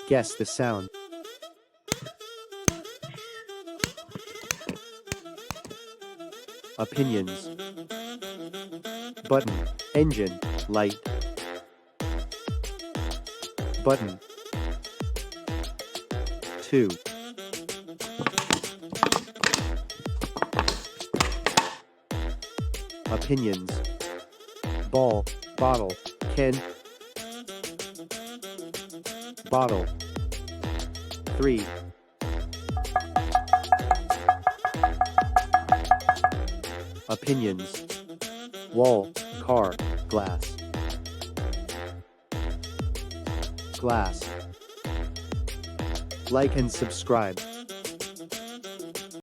Guess the sound. Opinions. Button. Engine. Light. Button. 2. Opinions. Ball. Bottle. Can. Bottle. 3. Opinions. Wall. Car. Glass. Glass. Like and subscribe.